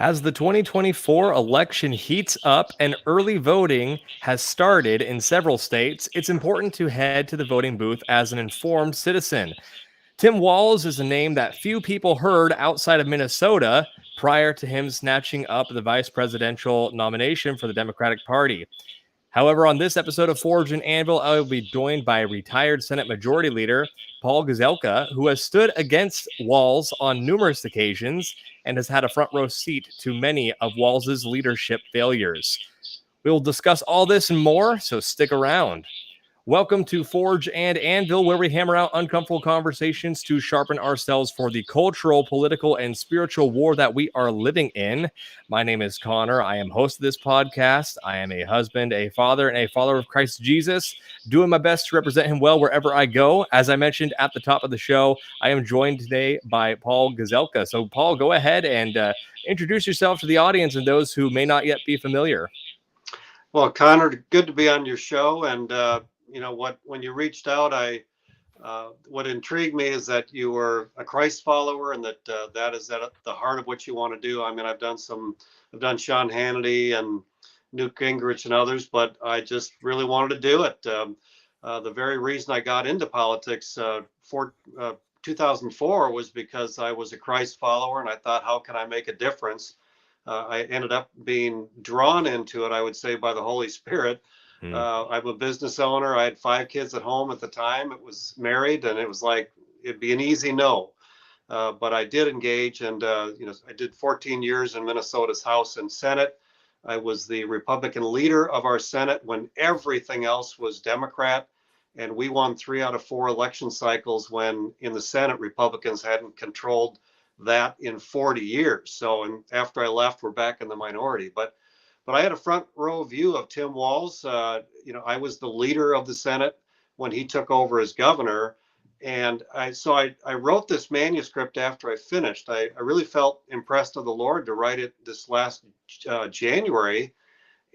As the 2024 election heats up and early voting has started in several states, it's important to head to the voting booth as an informed citizen. Tim Walz is a name that few people heard outside of Minnesota prior to him snatching up the vice presidential nomination for the Democratic Party. However, on this episode of Forge and Anvil, I will be joined by retired Senate Majority Leader Paul Gazelka, who has stood against Walz on numerous occasions and has had a front row seat to many of Walz's leadership failures. We will discuss all this and more, so stick around. Welcome to Forge and Anvil, where we hammer out uncomfortable conversations to sharpen ourselves for the cultural, political, and spiritual war that we are living in. My name is Connor. I am host of this podcast. I am a husband, a father, and a follower of Christ Jesus, doing my best to represent him well wherever I go. As I mentioned at the top of the show, I am joined today by Paul Gazelka. So, Paul, go ahead and introduce yourself to the audience and those who may not yet be familiar. Well, Connor, good to be on your show. And when you reached out, what intrigued me is that you were a Christ follower, and that is at the heart of what you want to do. I mean, I've done Sean Hannity and Newt Gingrich and others, but I just really wanted to do it. The very reason I got into politics for 2004 was because I was a Christ follower, and I thought, how can I make a difference? I ended up being drawn into it, I would say, by the Holy Spirit. I'm a business owner. I had 5 kids at home at the time. It was married, and it was like it'd be an easy no. But I did engage, and I did 14 years in Minnesota's House and Senate. I was the Republican leader of our Senate when everything else was Democrat, and we won 3 out of 4 election cycles when in the Senate Republicans hadn't controlled that in 40 years. So, and after I left, we're back in the minority. But I had a front row view of Tim Walz. I was the leader of the Senate when he took over as governor. And I wrote this manuscript after I finished. I really felt impressed of the Lord to write it this last January.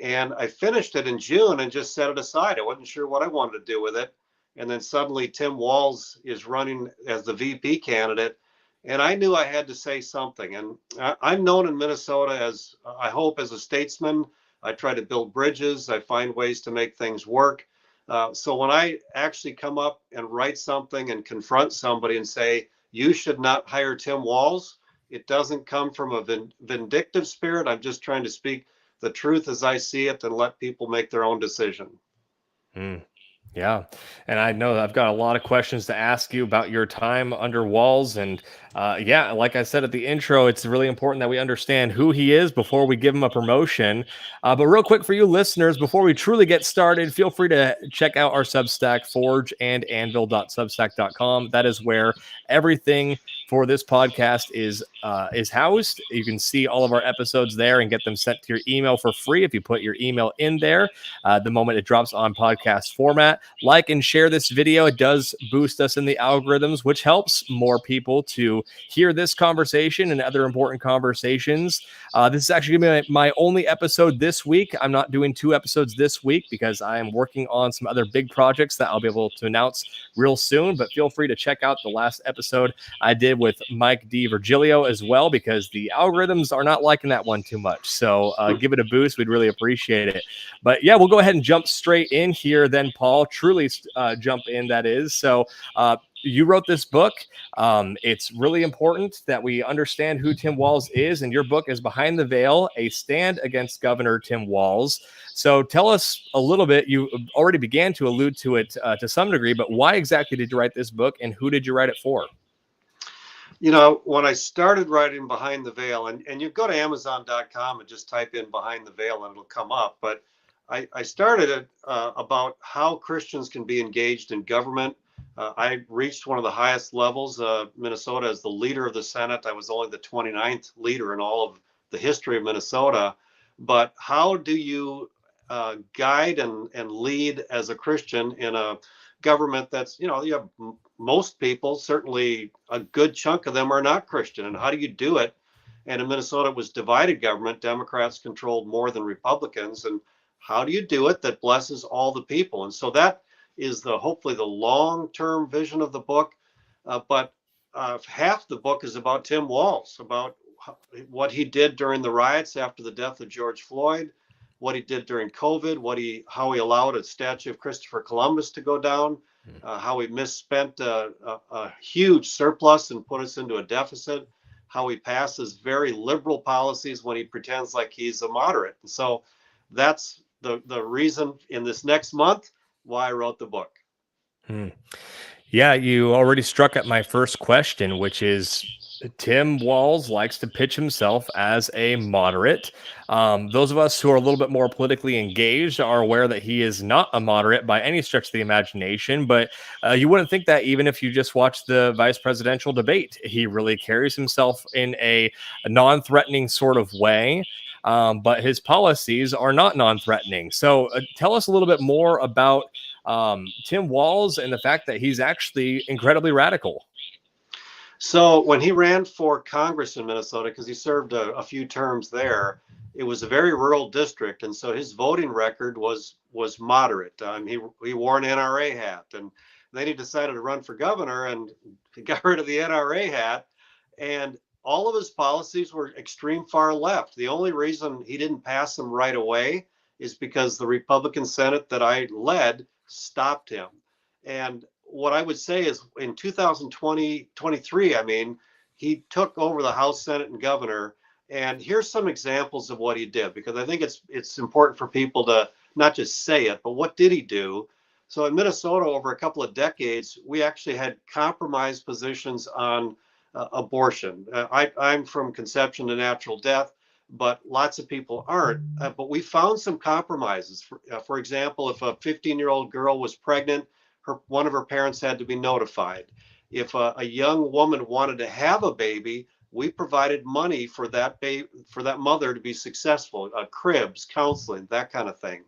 And I finished it in June and just set it aside. I wasn't sure what I wanted to do with it. And then suddenly Tim Walz is running as the VP candidate. And I knew I had to say something. And I'm known in Minnesota as, I hope, as a statesman. I try to build bridges. I find ways to make things work. So when I actually come up and write something and confront somebody and say, you should not hire Tim Walz, it doesn't come from a vindictive spirit. I'm just trying to speak the truth as I see it and let people make their own decision. Yeah. And I know that I've got a lot of questions to ask you about your time under Walz. And like I said at the intro, it's really important that we understand who he is before we give him a promotion. But real quick for you listeners, before we truly get started, feel free to check out our Substack, forgeandanvil.substack.com. That is where everything for this podcast is housed. You can see all of our episodes there and get them sent to your email for free if you put your email in there the moment it drops on podcast format. Like and share this video. It does boost us in the algorithms, which helps more people to hear this conversation and other important conversations. This is actually going to be my only episode this week. I'm not doing 2 episodes this week because I am working on some other big projects that I'll be able to announce real soon. But feel free to check out the last episode I did with Mike D. Virgilio as well, because the algorithms are not liking that one too much. So give it a boost. We'd really appreciate it. But yeah, we'll go ahead and jump straight in here then, Paul. Truly jump in, that is. So you wrote this book. It's really important that we understand who Tim Walz is, and your book is Behind the Veil, A Stand Against Governor Tim Walz. So tell us a little bit. You already began to allude to it to some degree, but why exactly did you write this book, and who did you write it for? When I started writing Behind the Veil, and you go to Amazon.com and just type in Behind the Veil and it'll come up. But I started it about how Christians can be engaged in government. I reached one of the highest levels, Minnesota, as the leader of the Senate. I was only the 29th leader in all of the history of Minnesota. But how do you guide and lead as a Christian in a government that's, you have most people, certainly a good chunk of them, are not Christian. And how do you do it? And in Minnesota, it was divided government. Democrats controlled more than Republicans. And how do you do it that blesses all the people? And so that is hopefully the long-term vision of the book. But half the book is about Tim Walz, about what he did during the riots after the death of George Floyd, what he did during COVID, how he allowed a statue of Christopher Columbus to go down, how he misspent a huge surplus and put us into a deficit, how he passes very liberal policies when he pretends like he's a moderate. And so that's the reason in this next month why I wrote the book. Hmm. Yeah, you already struck at my first question, which is Tim Walz likes to pitch himself as a moderate. Those of us who are a little bit more politically engaged are aware that he is not a moderate by any stretch of the imagination, but you wouldn't think that even if you just watch the vice presidential debate. He really carries himself in a non threatening sort of way. But his policies are not non threatening. So tell us a little bit more about Tim Walz and the fact that he's actually incredibly radical. So when he ran for Congress in Minnesota, because he served a few terms there, it was a very rural district, and so his voting record was moderate. He wore an NRA hat, and then he decided to run for governor, and he got rid of the NRA hat, and all of his policies were extreme far left. The only reason he didn't pass them right away is because the Republican Senate that I led stopped him. And what I would say is in 2023, I mean, he took over the House, Senate, and governor. And here's some examples of what he did, because I think it's important for people to not just say it, but what did he do? So in Minnesota, over a couple of decades, we actually had compromised positions on abortion. I'm from conception to natural death, but lots of people aren't. But we found some compromises. For example, if a 15-year-old girl was pregnant, one of her parents had to be notified. If a young woman wanted to have a baby, we provided money for that mother to be successful, cribs, counseling, that kind of thing.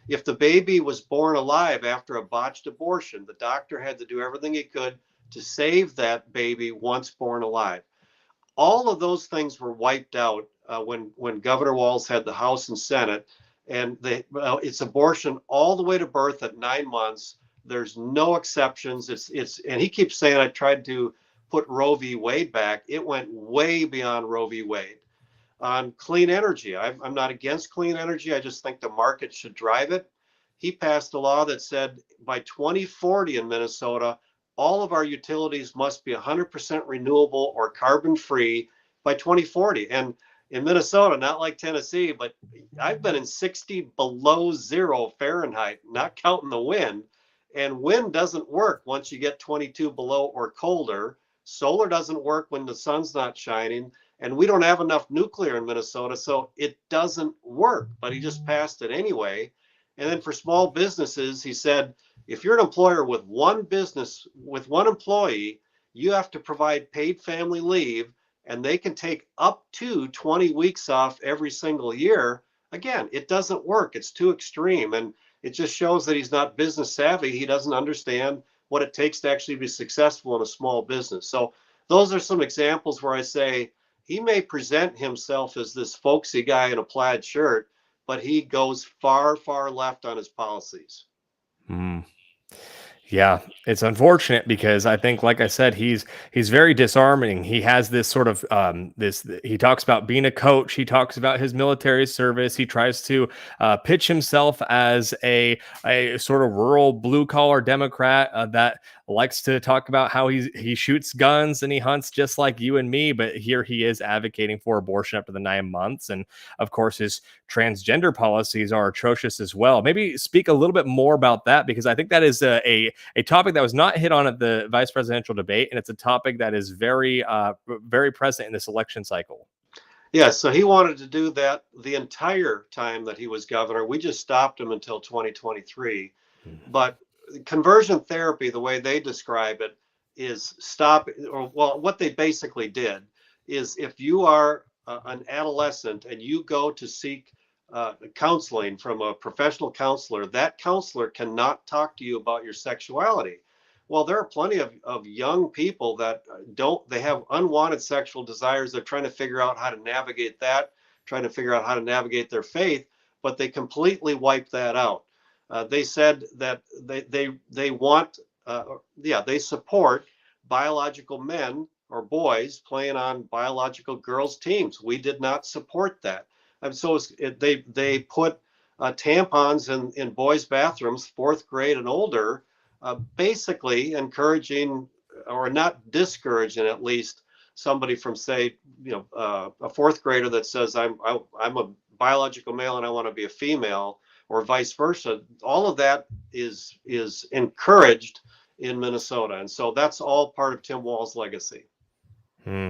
If the baby was born alive after a botched abortion, the doctor had to do everything he could to save that baby once born alive. All of those things were wiped out when Governor Walz had the House and Senate, and it's abortion all the way to birth at 9 months. There's no exceptions. And he keeps saying I tried to put Roe v. Wade back. It went way beyond Roe v. Wade. On clean energy, I'm not against clean energy. I just think the market should drive it. He passed a law that said by 2040 in Minnesota, all of our utilities must be 100% renewable or carbon free by 2040. And in Minnesota, not like Tennessee, but I've been in 60 below zero Fahrenheit, not counting the wind. And wind doesn't work once you get 22 below or colder. Solar doesn't work when the sun's not shining. And we don't have enough nuclear in Minnesota, so it doesn't work. But he just passed it anyway. And then for small businesses, he said, if you're an employer with one business, with one employee, you have to provide paid family leave, and they can take up to 20 weeks off every single year. Again, it doesn't work. It's too extreme. And it just shows that he's not business savvy. He doesn't understand what it takes to actually be successful in a small business. So those are some examples where I say he may present himself as this folksy guy in a plaid shirt, but he goes far, far left on his policies. Mm. Yeah, it's unfortunate because I think, like I said, he's very disarming. He has this sort of this. He talks about being a coach. He talks about his military service. He tries to pitch himself as a sort of rural blue collar Democrat that likes to talk about how he shoots guns and he hunts just like you and me. But here he is advocating for abortion up to the 9 months, and of course his transgender policies are atrocious as well. Maybe speak a little bit more about that, because I think that is a topic that was not hit on at the vice presidential debate, and it's a topic that is very very present in this election cycle. Yeah, so he wanted to do that the entire time that he was governor. We just stopped him until 2023. But conversion therapy, the way they describe it, is what they basically did is if you are an adolescent and you go to seek counseling from a professional counselor, that counselor cannot talk to you about your sexuality. Well, there are plenty of young people that they have unwanted sexual desires. They're trying to figure out how to navigate that, trying to figure out how to navigate their faith, but they completely wipe that out. They said that they support biological men or boys playing on biological girls' teams. We did not support that. And so they put tampons in boys' bathrooms, fourth grade and older, basically encouraging or not discouraging at least somebody from, say, a fourth grader that says I'm a biological male and I want to be a female, or vice versa. All of that is encouraged in Minnesota, and so that's all part of Tim Walz's legacy. Hmm.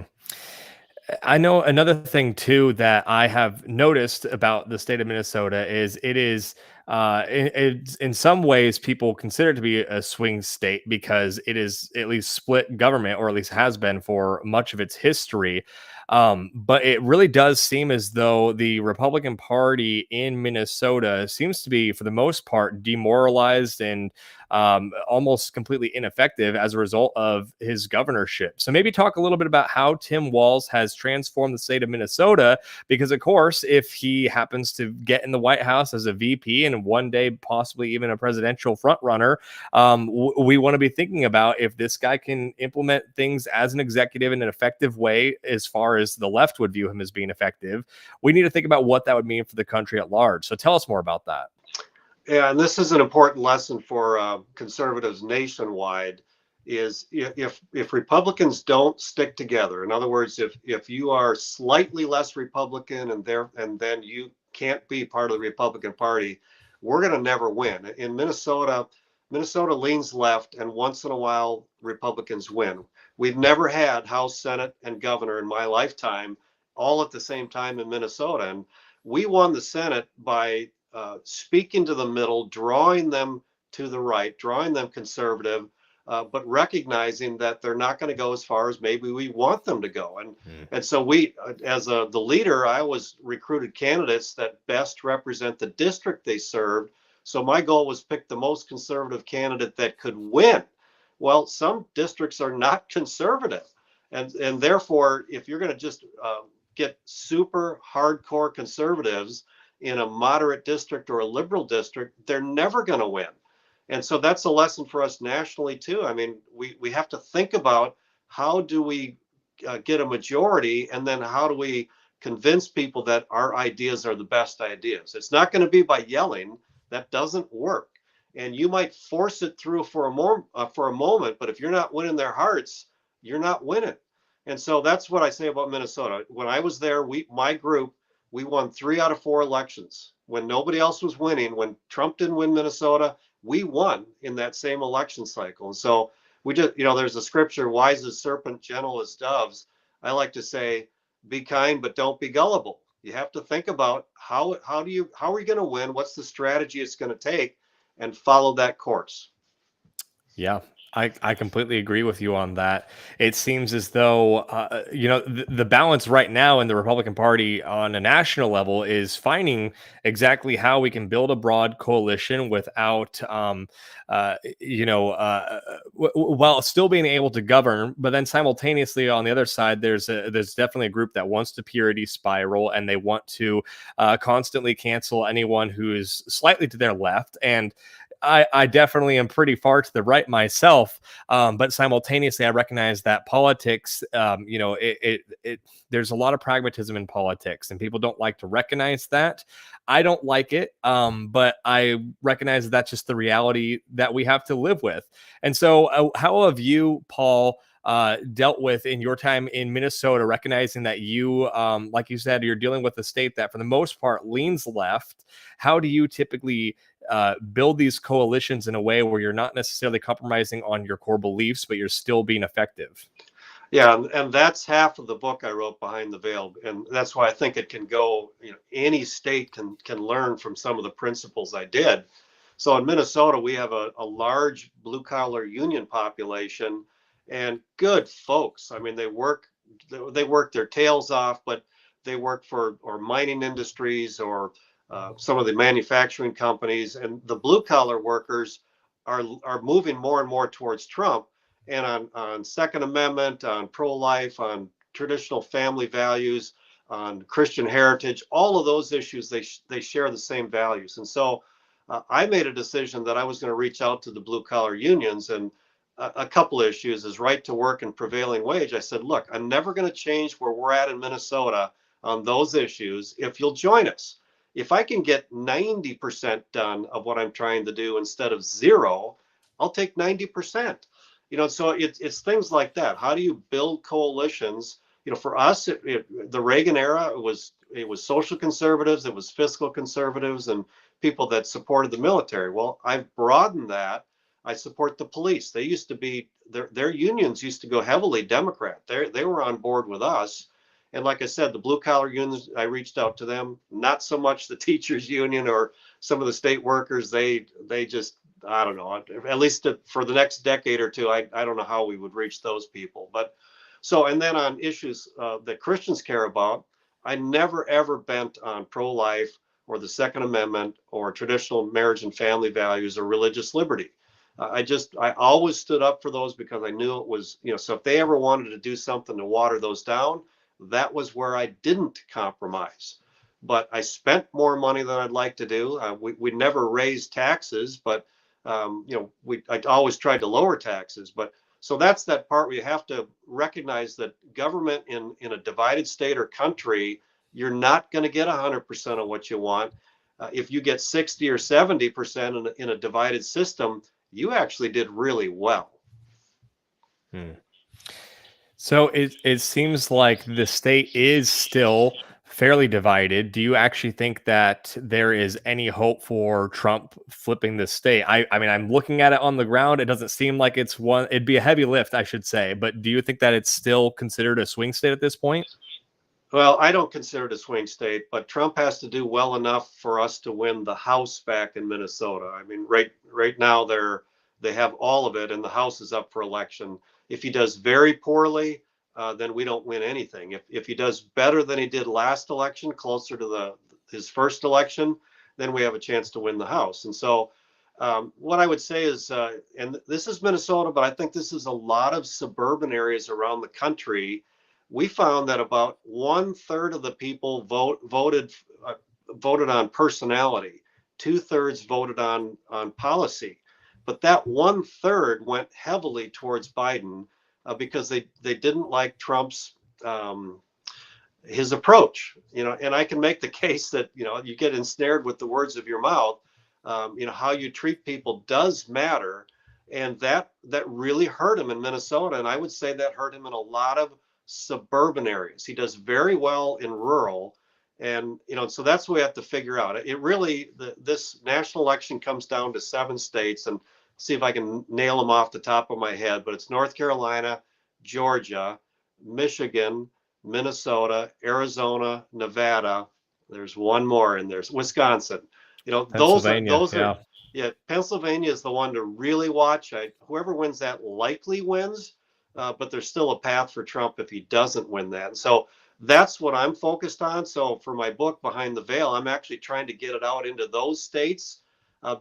I know another thing too that I have noticed about the state of Minnesota is it is in some ways people consider it to be a swing state because it is at least split government, or at least has been for much of its history. But it really does seem as though the Republican Party in Minnesota seems to be, for the most part, demoralized and almost completely ineffective as a result of his governorship. So maybe talk a little bit about how Tim Walz has transformed the state of Minnesota, because of course, if he happens to get in the White House as a VP and one day possibly even a presidential frontrunner, we want to be thinking about if this guy can implement things as an executive in an effective way, as far as the left would view him as being effective. We need to think about what that would mean for the country at large. So tell us more about that. Yeah, and this is an important lesson for conservatives nationwide. Is if Republicans don't stick together, in other words, if you are slightly less Republican and then you can't be part of the Republican Party, we're going to never win. In Minnesota, Minnesota leans left, and once in a while Republicans win. We've never had House, Senate, and governor in my lifetime all at the same time in Minnesota, and we won the Senate by speaking to the middle, drawing them to the right, drawing them conservative, but recognizing that they're not going to go as far as maybe we want them to go. And so we, as the leader, I always recruited candidates that best represent the district they served. So my goal was pick the most conservative candidate that could win. Well, some districts are not conservative. And therefore, if you're going to just get super hardcore conservatives in a moderate district or a liberal district, they're never going to win. And so that's a lesson for us nationally too. I mean, we have to think about how do we get a majority, and then how do we convince people that our ideas are the best ideas. It's not going to be by yelling. That doesn't work. And you might force it through for a moment, but if you're not winning their hearts, you're not winning. And so that's what I say about Minnesota. When I was there, my group, we won 3 out of 4 elections. When nobody else was winning, when Trump didn't win Minnesota, we won in that same election cycle. And so we just, there's a scripture, wise as serpent, gentle as doves. I like to say, be kind, but don't be gullible. You have to think about how are you going to win? What's the strategy it's going to take, and follow that course. Yeah, I completely agree with you on that. It seems as though, the balance right now in the Republican Party on a national level is finding exactly how we can build a broad coalition without, while still being able to govern. But then simultaneously on the other side, there's definitely a group that wants to purity spiral, and they want to constantly cancel anyone who is slightly to their left. And I definitely am pretty far to the right myself, but simultaneously, I recognize that politics, there's a lot of pragmatism in politics, and people don't like to recognize that. I don't like it, but I recognize that that's just the reality that we have to live with. And so, how have you, Paul, dealt with in your time in Minnesota, recognizing that you, like you said, you're dealing with a state that for the most part leans left? How do you typically build these coalitions in a way where you're not necessarily compromising on your core beliefs, but you're still being effective? Yeah, and that's half of the book I wrote, Behind the Veil, and that's why I think it can go. Any state can learn from some of the principles I did. So in Minnesota, we have a large blue collar union population, and good folks. I mean, they work their tails off, but they work for or mining industries or some of the manufacturing companies, and the blue collar workers are moving more and more towards Trump, and on Second Amendment, on pro-life, on traditional family values, on Christian heritage, all of those issues, they share the same values. And so I made a decision that I was going to reach out to the blue collar unions, and a couple of issues is right to work and prevailing wage. I said, look, I'm never going to change where we're at in Minnesota on those issues if you'll join us. If I can get 90% done of what I'm trying to do instead of zero, I'll take 90%. So it's things like that. How do you build coalitions? For us, the Reagan era, it was social conservatives, it was fiscal conservatives, and people that supported the military. Well, I've broadened that. I support the police. They used to be their unions used to go heavily Democrat. They were on board with us. And like I said, the blue collar unions, I reached out to them. Not so much the teachers union or some of the state workers. They just, I don't know. At least for the next decade or two, I don't know how we would reach those people. But so, and then on issues that Christians care about, I never ever bent on pro-life or the Second Amendment or traditional marriage and family values or religious liberty. I always stood up for those because I knew it was, so if they ever wanted to do something to water those down, that was where I didn't compromise. But I spent more money than I'd like to do. We never raised taxes, but I always tried to lower taxes. But so that's that part where you have to recognize that government in a divided state or country, you're not going to get 100% of what you want. If you get 60 or 70% in a divided system, you actually did really well. So it seems like the state is still fairly divided. Do you actually think that there is any hope for Trump flipping the state? I mean, I'm looking at it on the ground. It doesn't seem like it'd be a heavy lift, I should say. But do you think that it's still considered a swing state at this point? Well, I don't consider it a swing state, but Trump has to do well enough for us to win the House back in Minnesota. I mean, right now they have all of it, and the House is up for election. If he does very poorly, then we don't win anything. If he does better than he did last election, closer to his first election, then we have a chance to win the House. And so, what I would say is, and this is Minnesota, but I think this is a lot of suburban areas around the country. We found that about 1/3 of the people voted on personality, 2/3 voted on policy, but that 1/3 went heavily towards Biden because they didn't like Trump's his approach. And I can make the case that you get ensnared with the words of your mouth. How you treat people does matter, and that really hurt him in Minnesota, and I would say that hurt him in a lot of suburban areas. He does very well in rural, and so that's what we have to figure out. It really, this national election comes down to 7 states, and see if I can nail them off the top of my head, but it's North Carolina, Georgia, Michigan, Minnesota, Arizona, Nevada. There's one more, and there's Wisconsin. Those are yeah. Pennsylvania is the one to really watch. Whoever wins that likely wins. But there's still a path for Trump if he doesn't win that. And so that's what I'm focused on. So for my book, Behind the Veil, I'm actually trying to get it out into those states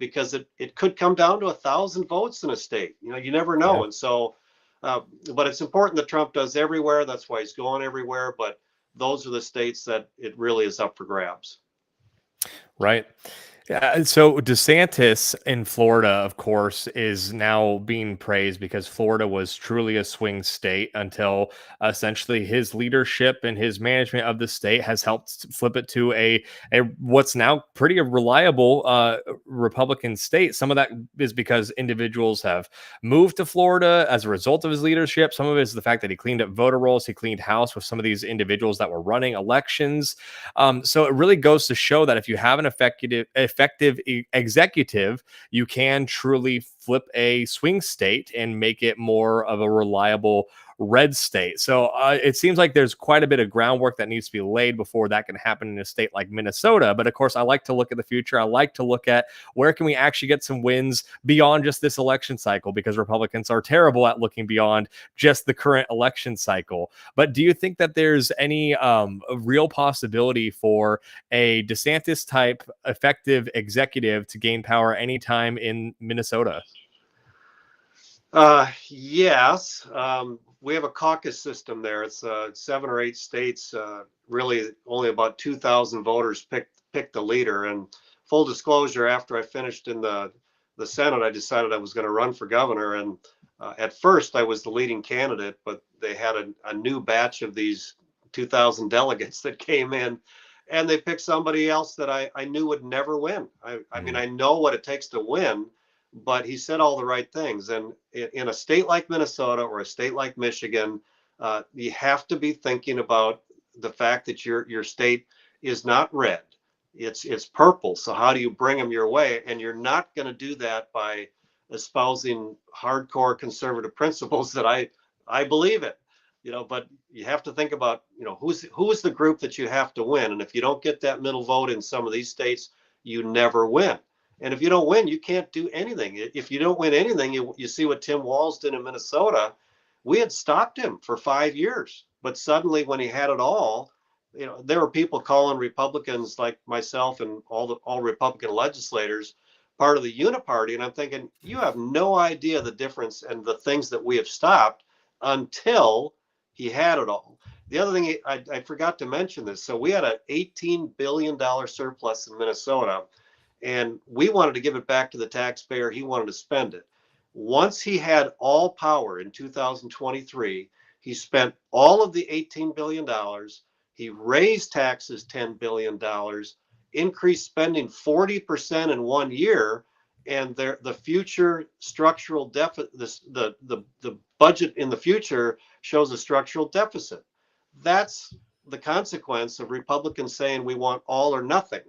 because it could come down to 1,000 votes in a state. You never know. Yeah. And so, but it's important that Trump does everywhere. That's why he's going everywhere. But those are the states that it really is up for grabs. Right. So DeSantis in Florida, of course, is now being praised because Florida was truly a swing state until essentially his leadership and his management of the state has helped flip it to a what's now pretty reliable Republican state. Some of that is because individuals have moved to Florida as a result of his leadership. Some of it is the fact that he cleaned up voter rolls. He cleaned house with some of these individuals that were running elections. So it really goes to show that if you have an effective executive, you can truly flip a swing state and make it more of a reliable red state. So it seems like there's quite a bit of groundwork that needs to be laid before that can happen in a state like Minnesota. But of course, I like to look at the future. I like to look at where can we actually get some wins beyond just this election cycle, because Republicans are terrible at looking beyond just the current election cycle. But do you think that there's any real possibility for a DeSantis type effective executive to gain power anytime in Minnesota? Yes. We have a caucus system there. It's 7 or 8 states. Really, only about 2,000 voters pick the leader. And full disclosure, after I finished in the Senate, I decided I was going to run for governor. And At first, I was the leading candidate, but they had a new batch of these 2,000 delegates that came in, and they picked somebody else that I knew would never win. I mean, I know what it takes to win, but he said all the right things. And in a state like Minnesota or a state like Michigan, you have to be thinking about the fact that your state is not red. It's purple. So how do you bring them your way? And you're not going to do that by espousing hardcore conservative principles that I believe in. But you have to think about, who's the group that you have to win. And if you don't get that middle vote in some of these states, you never win. And if you don't win, you can't do anything. If you don't win anything, you see what Tim Walz did in Minnesota. We had stopped him for 5 years, but suddenly when he had it all, there were people calling Republicans like myself and all Republican legislators part of the uniparty. And I'm thinking, you have no idea the difference and the things that we have stopped until he had it all. The other thing, I forgot to mention this. So we had an $18 billion surplus in Minnesota, and we wanted to give it back to the taxpayer. He wanted to spend it. Once he had all power in 2023, he spent all of the $18 billion. He raised taxes $10 billion, increased spending 40% in 1 year, and the future structural deficit, the budget in the future shows a structural deficit. That's the consequence of Republicans saying we want all or nothing.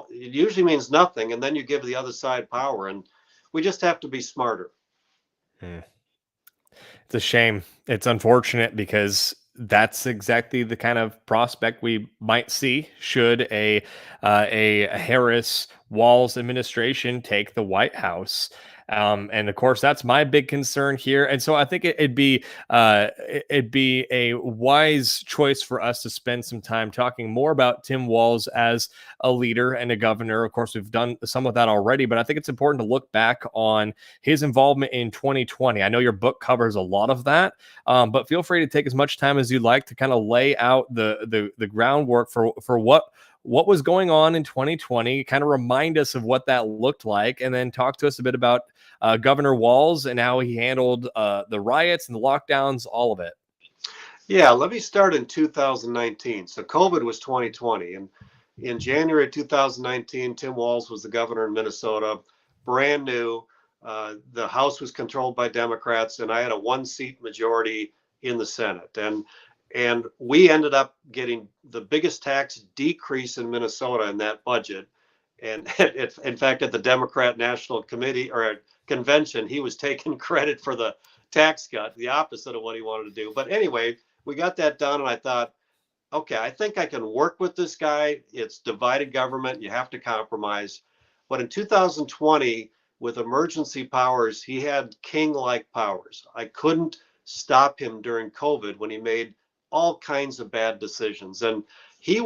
It usually means nothing, and then you give the other side power, and we just have to be smarter. It's a shame. It's unfortunate because that's exactly the kind of prospect we might see should a Harris Walz administration take the White House. And of course, that's my big concern here. And so I think it'd be a wise choice for us to spend some time talking more about Tim Walz as a leader and a governor. Of course, we've done some of that already, but I think it's important to look back on his involvement in 2020. I know your book covers a lot of that, but feel free to take as much time as you'd like to kind of lay out the groundwork for what was going on in 2020, kind of remind us of what that looked like, and then talk to us a bit about Governor Walz and how he handled the riots and the lockdowns, all of it. Yeah, let me start in 2019. So COVID was 2020. And in January 2019, Tim Walz was the governor in Minnesota, brand new. The House was controlled by Democrats, and I had a 1-seat majority in the Senate. And we ended up getting the biggest tax decrease in Minnesota in that budget. And in fact, at the Democrat National Committee or Convention, he was taking credit for the tax cut, the opposite of what he wanted to do. But anyway, we got that done, and I thought, okay, I think I can work with this guy. It's divided government. You have to compromise. But in 2020, with emergency powers, he had king-like powers. I couldn't stop him during COVID when he made all kinds of bad decisions. And he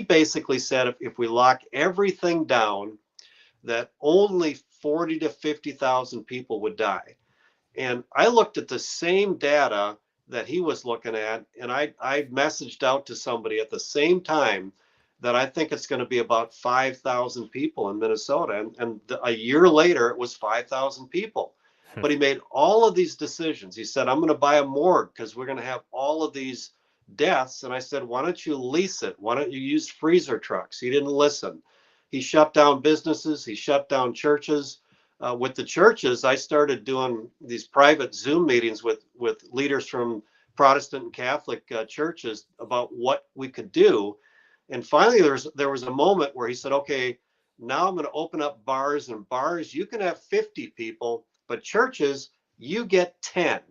basically said if we lock everything down, that only 40 to 50,000 people would die. And I looked at the same data that he was looking at, and I messaged out to somebody at the same time that I think it's going to be about 5,000 people in Minnesota. And a year later, it was 5,000 people. But he made all of these decisions. He said, I'm going to buy a morgue because we're going to have all of these deaths. And I said, why don't you lease it? Why don't you use freezer trucks? He didn't listen. He shut down businesses. He shut down churches. With the churches, I started doing these private Zoom meetings with leaders from Protestant and Catholic churches about what we could do. And finally, there was a moment where he said, okay, now I'm going to open up bars, and bars, you can have 50 people, but churches, you get 10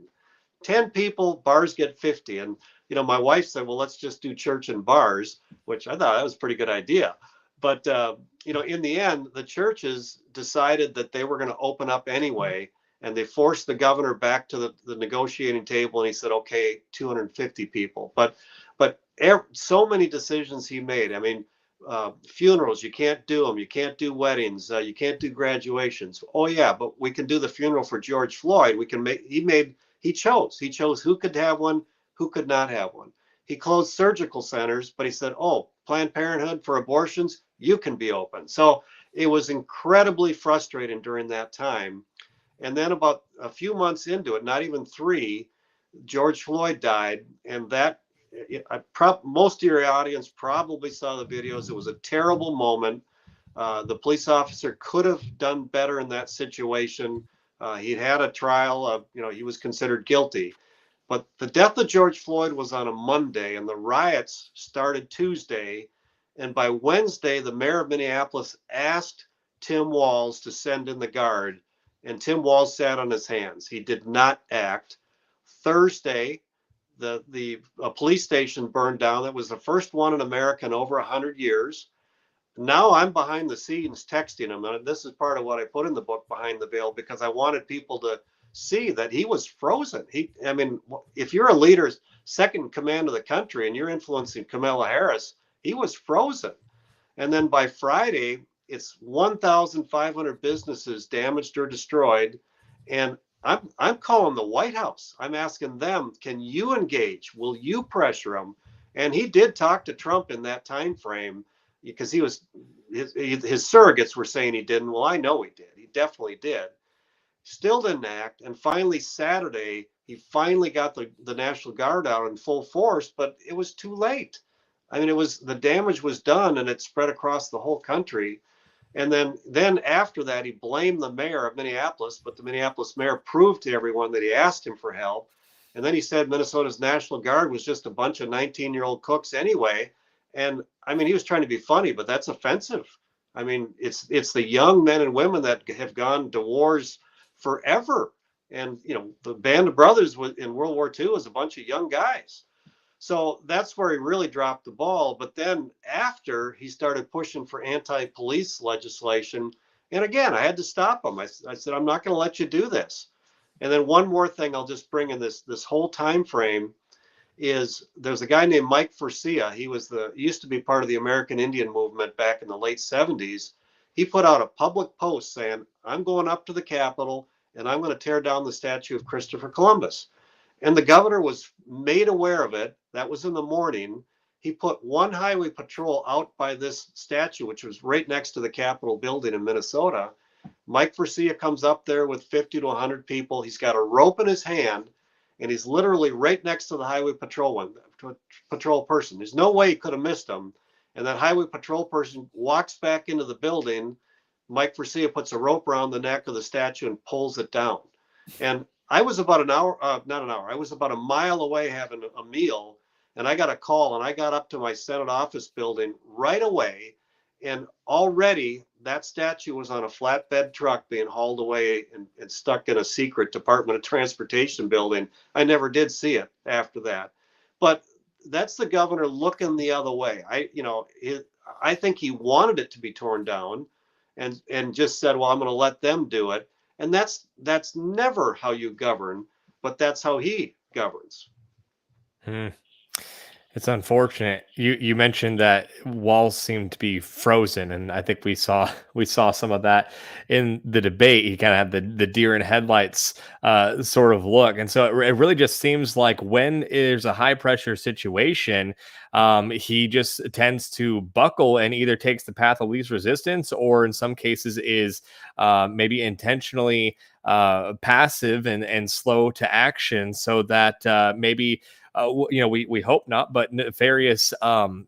people, bars get 50. And, my wife said, well, let's just do church and bars, which I thought that was a pretty good idea. But, in the end, the churches decided that they were going to open up anyway. And they forced the governor back to the negotiating table. And he said, okay, 250 people. But so many decisions he made. I mean, funerals, you can't do them. You can't do weddings. You can't do graduations. Oh yeah, but we can do the funeral for George Floyd. He chose who could have one, who could not have one. He closed surgical centers, but he said, oh, Planned Parenthood for abortions, you can be open. So it was incredibly frustrating during that time. And then about a few months into it, not even 3, George Floyd died. And that, most of your audience probably saw the videos. It was a terrible moment. The police officer could have done better in that situation. He'd had a trial. He was considered guilty. But the death of George Floyd was on a Monday, and the riots started Tuesday. And by Wednesday, the mayor of Minneapolis asked Tim Walz to send in the guard, and Tim Walz sat on his hands. He did not act. Thursday, a police station burned down. That was the first one in America in over 100 years. Now I'm behind the scenes texting him, and this is part of what I put in the book, Behind the Veil, because I wanted people to see that he was frozen. If you're a leader, second in command of the country, and you're influencing Kamala Harris, he was frozen. And then by Friday, it's 1,500 businesses damaged or destroyed. And I'm calling the White House. I'm asking them, can you engage? Will you pressure him? And he did talk to Trump in that time frame, because his surrogates were saying he didn't. Well, I know he did. He definitely did. Still didn't act. And finally, Saturday, he finally got the National Guard out in full force, but it was too late. The damage was done, and it spread across the whole country. And then after that, he blamed the mayor of Minneapolis, but the Minneapolis mayor proved to everyone that he asked him for help. And then he said Minnesota's National Guard was just a bunch of 19-year-old cooks anyway. And he was trying to be funny, but that's offensive. It's the young men and women that have gone to wars forever. And, the Band of Brothers in World War II was a bunch of young guys. So that's where he really dropped the ball. But then after, he started pushing for anti-police legislation. And again, I had to stop him. I said, I'm not going to let you do this. And then one more thing I'll just bring in this whole time frame is there's a guy named Mike Furcia. He used to be part of the American Indian movement back in the late 70s. He put out a public post saying, I'm going up to the Capitol and I'm going to tear down the statue of Christopher Columbus. And the governor was made aware of it. That was in the morning. He put one highway patrol out by this statue, which was right next to the Capitol building in Minnesota. Mike Furcia comes up there with 50 to 100 people. He's got a rope in his hand, and he's literally right next to the highway patrol person. There's no way he could have missed him. And that highway patrol person walks back into the building. Mike Furcia puts a rope around the neck of the statue and pulls it down. And I was about I was about a mile away having a meal, and I got a call, and I got up to my Senate office building right away. And already that statue was on a flatbed truck being hauled away and stuck in a secret Department of Transportation building. I never did see it after that. But that's the governor looking the other way. I think he wanted it to be torn down and just said, well, I'm going to let them do it. And that's never how you govern, but that's how he governs. It's unfortunate. You mentioned that Walz seemed to be frozen, and I think we saw some of that in the debate. He kind of had the deer in headlights sort of look, and so it really just seems like when there's a high pressure situation, he just tends to buckle and either takes the path of least resistance, or in some cases is maybe intentionally passive and slow to action, so that maybe. We hope not, but nefarious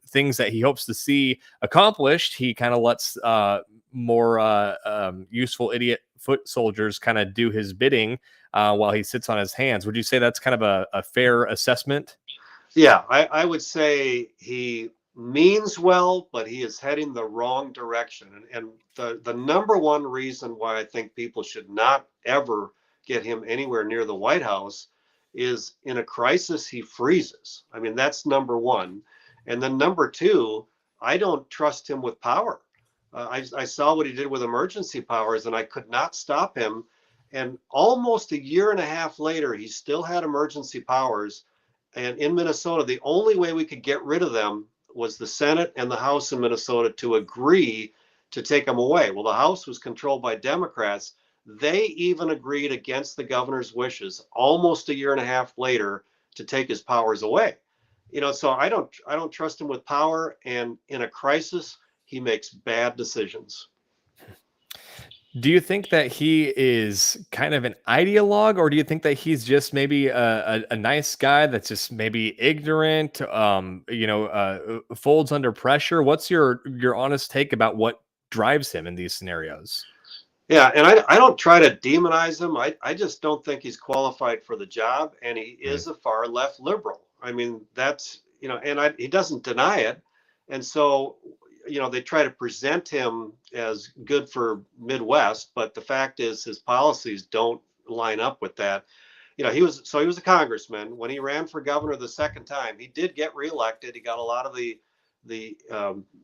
things that he hopes to see accomplished, he kind of lets more useful idiot foot soldiers kind of do his bidding while he sits on his hands. Would you say that's kind of a fair assessment? Yeah, I would say he means well, but he is heading the wrong direction. And the number one reason why I think people should not ever get him anywhere near the White House is in a crisis, he freezes. That's number one. And then number two, I don't trust him with power. I saw what he did with emergency powers, and I could not stop him. And almost a year and a half later, he still had emergency powers. And in Minnesota, the only way we could get rid of them was the Senate and the House in Minnesota to agree to take them away. Well, the House was controlled by Democrats. They even agreed against the governor's wishes almost a year and a half later to take his powers away. So I don't trust him with power, and in a crisis, he makes bad decisions. Do you think that he is kind of an ideologue, or do you think that he's just maybe a nice guy that's just maybe ignorant, folds under pressure? What's your honest take about what drives him in these scenarios? Yeah, and I don't try to demonize him. I just don't think he's qualified for the job, and he Mm, is a far left liberal. I mean, that's, and he doesn't deny it. And so, they try to present him as good for Midwest, but the fact is his policies don't line up with that. He was a congressman. When he ran for governor the second time, he did get reelected. He got a lot of the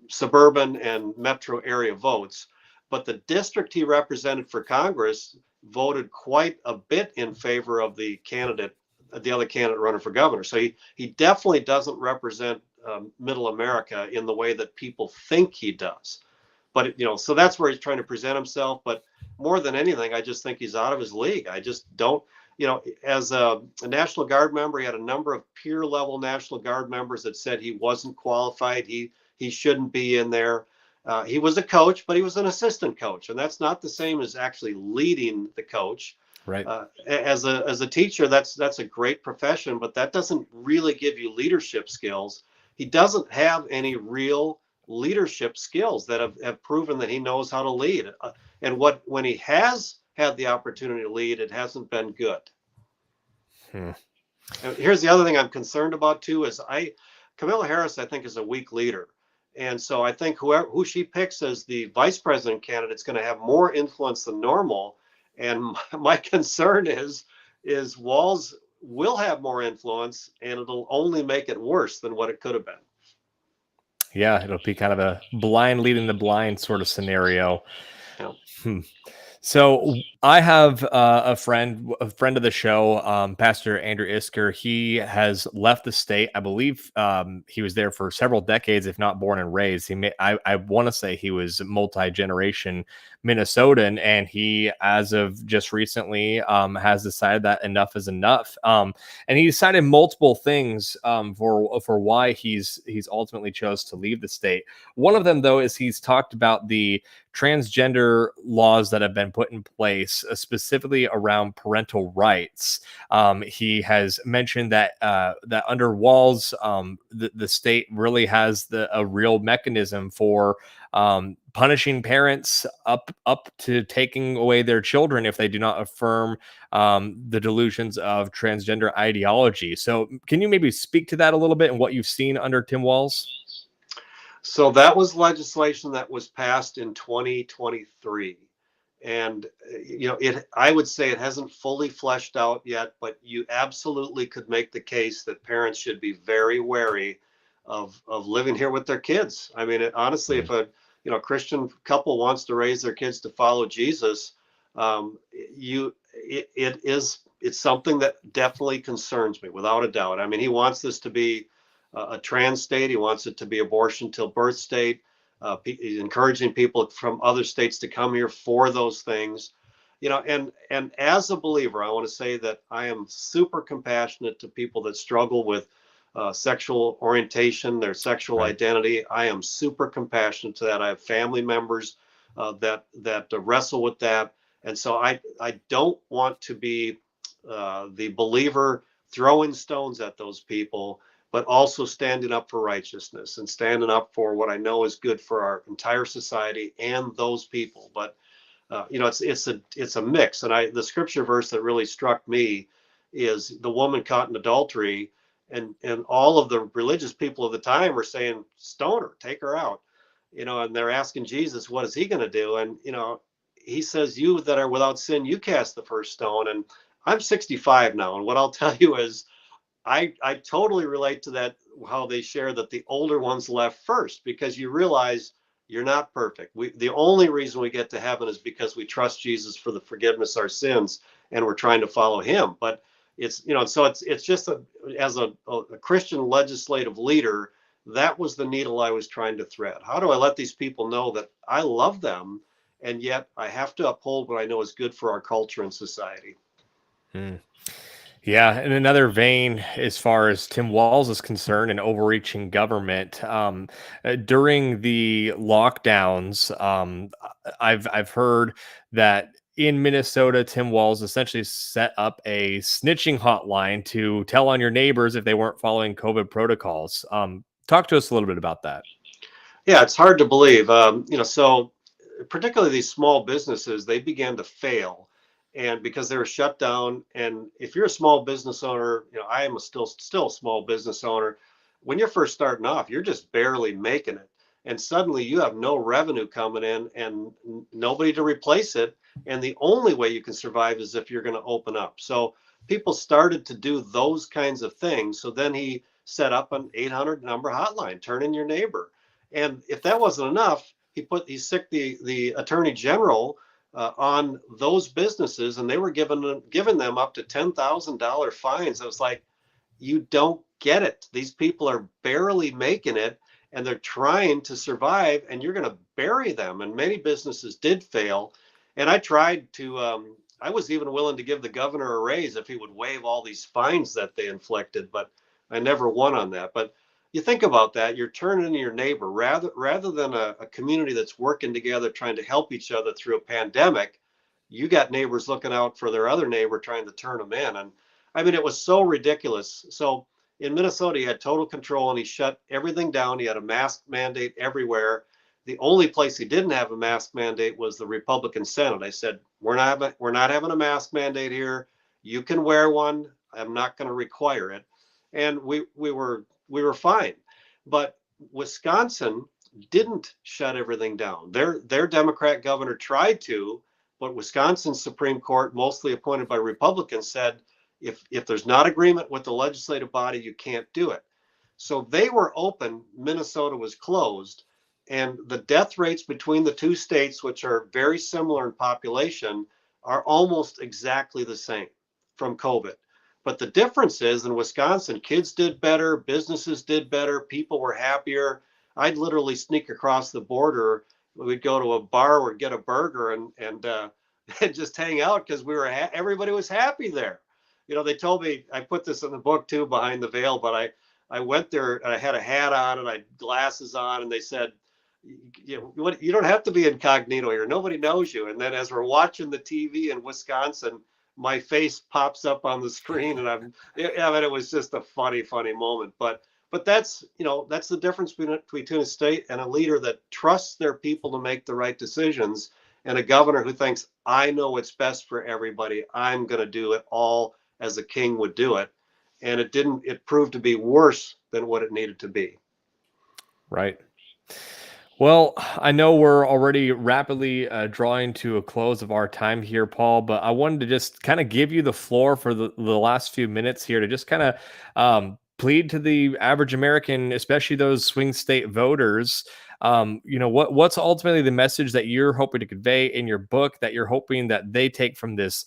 suburban and metro area votes, but the district he represented for Congress voted quite a bit in favor of the other candidate running for governor. So he definitely doesn't represent Middle America in the way that people think he does. But so that's where he's trying to present himself. But more than anything, I just think he's out of his league. I just don't. As a National Guard member, he had a number of peer level National Guard members that said he wasn't qualified. He shouldn't be in there. He was a coach, but he was an assistant coach, and that's not the same as actually leading the coach. right. As a teacher, that's a great profession, but that doesn't really give you leadership skills. He doesn't have any real leadership skills that have proven that he knows how to lead. And when he has had the opportunity to lead, it hasn't been good. Hmm. And here's the other thing I'm concerned about too is Kamala Harris, I think, is a weak leader. And so I think who she picks as the vice president candidate is going to have more influence than normal. And my concern is Walz will have more influence, and it'll only make it worse than what it could have been. Yeah, it'll be kind of a blind leading the blind sort of scenario. You know? Hmm. So I have a friend of the show, Pastor Andrew Isker. He has left the state. I believe he was there for several decades, if not born and raised. I want to say he was multi-generation Minnesotan, and he, as of just recently, has decided that enough is enough. And he cited multiple things for why he's ultimately chose to leave the state. One of them, though, is he's talked about the transgender laws that have been put in place, specifically around parental rights. He has mentioned that that under Walz, the state really has a real mechanism for punishing parents up to taking away their children if they do not affirm the delusions of transgender ideology. So, can you maybe speak to that a little bit and what you've seen under Tim Walz? So that was legislation that was passed in 2023. And I would say it hasn't fully fleshed out yet, but you absolutely could make the case that parents should be very wary of living here with their kids. I mean, honestly, if a Christian couple wants to raise their kids to follow Jesus, it's something that definitely concerns me without a doubt. I mean, he wants this to be a trans state. He wants it to be abortion till birth state. He's encouraging people from other states to come here for those things. And as a believer, I want to say that I am super compassionate to people that struggle with sexual orientation, their sexual Right. identity. I am super compassionate to that. I have family members that wrestle with that, and so I don't want to be the believer throwing stones at those people, but also standing up for righteousness and standing up for what I know is good for our entire society and those people. But it's a mix. And the scripture verse that really struck me is the woman caught in adultery, and all of the religious people of the time were saying, "Stone her, take her out," and they're asking Jesus, "What is he going to do?" And he says, "You that are without sin, you cast the first stone." And I'm 65 now, and what I'll tell you is I totally relate to that, how they share that the older ones left first, because you realize you're not perfect. The only reason we get to heaven is because we trust Jesus for the forgiveness of our sins, and we're trying to follow him. But so it's just as a Christian legislative leader, that was the needle I was trying to thread. How do I let these people know that I love them, and yet I have to uphold what I know is good for our culture and society? Hmm. Yeah, in another vein, as far as Tim Walz is concerned, and overreaching government, during the lockdowns, I've heard that in Minnesota, Tim Walz essentially set up a snitching hotline to tell on your neighbors if they weren't following COVID protocols. Talk to us a little bit about that. Yeah, it's hard to believe. So particularly these small businesses, they began to fail, and because they were shut down. And if you're a small business owner, I am still a small business owner. When you're first starting off, you're just barely making it, and suddenly you have no revenue coming in and nobody to replace it. And the only way you can survive is if you're going to open up. So people started to do those kinds of things. So then he set up an 800 number hotline, turn in your neighbor. And if that wasn't enough, he sicked the attorney general on those businesses, and they were giving them up to $10,000 fines. I was like, you don't get it. These people are barely making it, and they're trying to survive, and you're going to bury them. And many businesses did fail. And I tried to. I was even willing to give the governor a raise if he would waive all these fines that they inflicted, but I never won on that. But you think about that, you're turning to your neighbor rather than a community that's working together trying to help each other through a pandemic. You got neighbors looking out for their other neighbor trying to turn them in. And I mean, it was so ridiculous. So in Minnesota, he had total control and he shut everything down. He had a mask mandate everywhere. The only place he didn't have a mask mandate was the Republican Senate. I said, we're not having a mask mandate here. You can wear one. I'm not going to require it. And we were fine. But Wisconsin didn't shut everything down. Their Democrat governor tried to, but Wisconsin's Supreme Court, mostly appointed by Republicans, said if there's not agreement with the legislative body, you can't do it. So they were open. Minnesota was closed. And the death rates between the two states, which are very similar in population, are almost exactly the same from COVID. But the difference is in Wisconsin, kids did better, businesses did better, people were happier. I'd literally sneak across the border. We'd go to a bar or get a burger and just hang out because everybody was happy there. They told me, I put this in the book too, Behind the Veil, but I went there and I had a hat on and I had glasses on, and they said, you don't have to be incognito here. Nobody knows you. And then as we're watching the TV in Wisconsin, my face pops up on the screen, and I mean, it was just a funny moment. But that's the difference between a state and a leader that trusts their people to make the right decisions, and a governor who thinks, I know what's best for everybody. I'm going to do it all as a king would do it. And it proved to be worse than what it needed to be. Right. Well, I know we're already rapidly drawing to a close of our time here, Paul, but I wanted to just kind of give you the floor for the last few minutes here to just kind of plead to the average American, especially those swing state voters. What's ultimately the message that you're hoping to convey in your book, that you're hoping that they take from this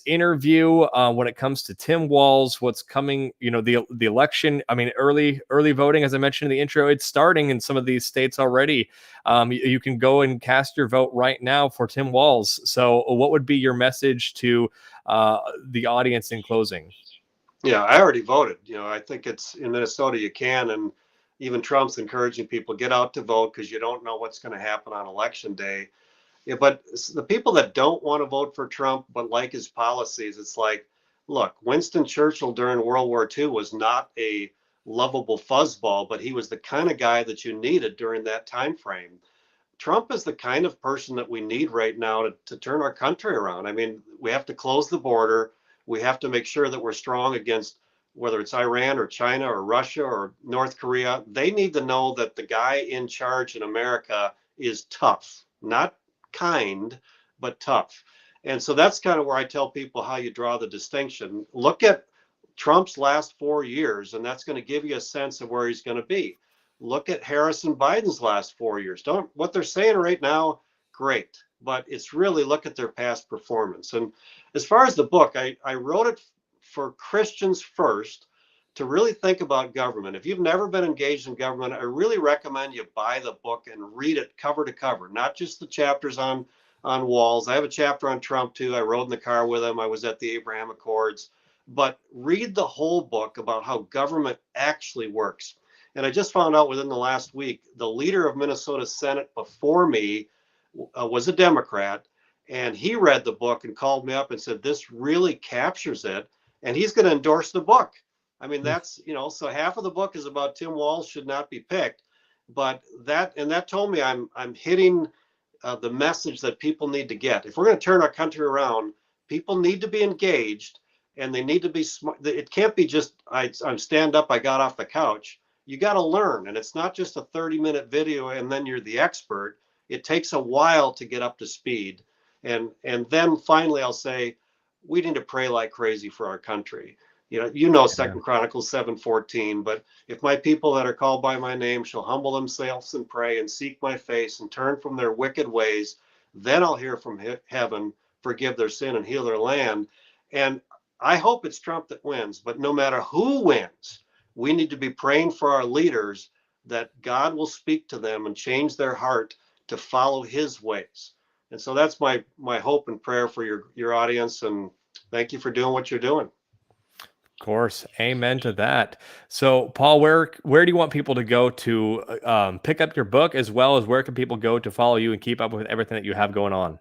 interview when it comes to Tim Walz, what's coming, the election. I mean, early voting, as I mentioned in the intro, it's starting in some of these states already. You can go and cast your vote right now for Tim Walz. So what would be your message to the audience in closing? Yeah, I already voted. I think it's in Minnesota you can, and even Trump's encouraging people get out to vote because you don't know what's going to happen on election day. Yeah, but the people that don't want to vote for Trump but like his policies, it's like, look, Winston Churchill during World War II was not a lovable fuzzball, but he was the kind of guy that you needed during that time frame. Trump is the kind of person that we need right now to turn our country around. I mean, we have to close the border. We have to make sure that we're strong against whether it's Iran or China or Russia or North Korea. They need to know that the guy in charge in America is tough, not kind, but tough. And so that's kind of where I tell people how you draw the distinction. Look at Trump's last 4 years, and that's going to give you a sense of where he's going to be. Look at Harris and Biden's last 4 years. Don't what they're saying right now, great, but it's really look at their past performance. And as far as the book, I wrote it for Christians first to really think about government. If you've never been engaged in government, I really recommend you buy the book and read it cover to cover, not just the chapters on Walz. I have a chapter on Trump too. I rode in the car with him. I was at the Abraham Accords. but read the whole book about how government actually works. And I just found out within the last week, the leader of Minnesota's Senate before me was a Democrat, and he read the book and called me up and said, "This really captures it," and he's going to endorse the book. I mean, that's, so half of the book is about Tim Walz should not be picked, but that told me I'm hitting the message that people need to get. If we're going to turn our country around, people need to be engaged, and they need to be smart. It can't be just I'm stand up, I got off the couch. You got to learn, and it's not just a 30-minute video and then you're the expert. It takes a while to get up to speed, and then finally I'll say we need to pray like crazy for our country. Second Chronicles 7:14, but if my people that are called by my name shall humble themselves and pray and seek my face and turn from their wicked ways, then I'll hear from heaven, forgive their sin and heal their land. And I hope it's Trump that wins, but no matter who wins, we need to be praying for our leaders that God will speak to them and change their heart to follow his ways. And so that's my hope and prayer for your audience. And thank you for doing what you're doing. Of course. Amen to that. So, Paul, where do you want people to go to pick up your book, as well as where can people go to follow you and keep up with everything that you have going on?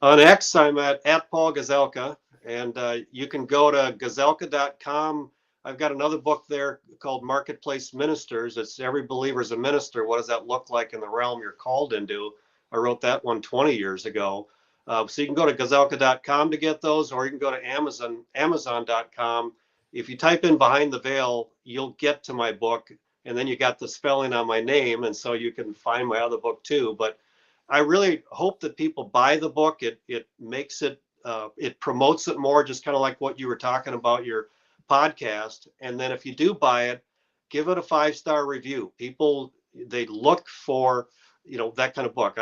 On X, I'm at Paul Gazelka, and you can go to Gazelka.com. I've got another book there called Marketplace Ministers. It's Every Believer's a Minister. What does that look like in the realm you're called into? I wrote that one 20 years ago. So you can go to Gazelka.com to get those, or you can go to Amazon.com. If you type in Behind the Veil, you'll get to my book, and then you got the spelling on my name, and so you can find my other book too. But I really hope that people buy the book. It makes it, it promotes it more, just kind of like what you were talking about your podcast. And then if you do buy it, give it a 5-star review. People, they look for, that kind of book.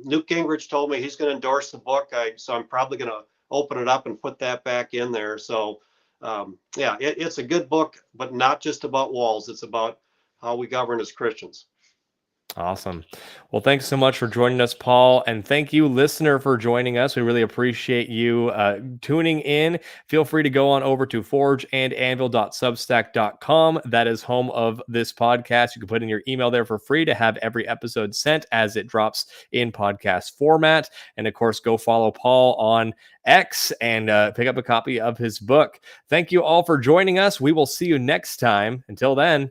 Newt Gingrich told me he's going to endorse the book. So I'm probably going to open it up and put that back in there. So it's a good book, but not just about Walz. It's about how we govern as Christians. Awesome. Well, thanks so much for joining us, Paul. And thank you, listener, for joining us. We really appreciate you tuning in. Feel free to go on over to forgeandanvil.substack.com. That is home of this podcast. You can put in your email there for free to have every episode sent as it drops in podcast format. And of course, go follow Paul on X and pick up a copy of his book. Thank you all for joining us. We will see you next time. Until then,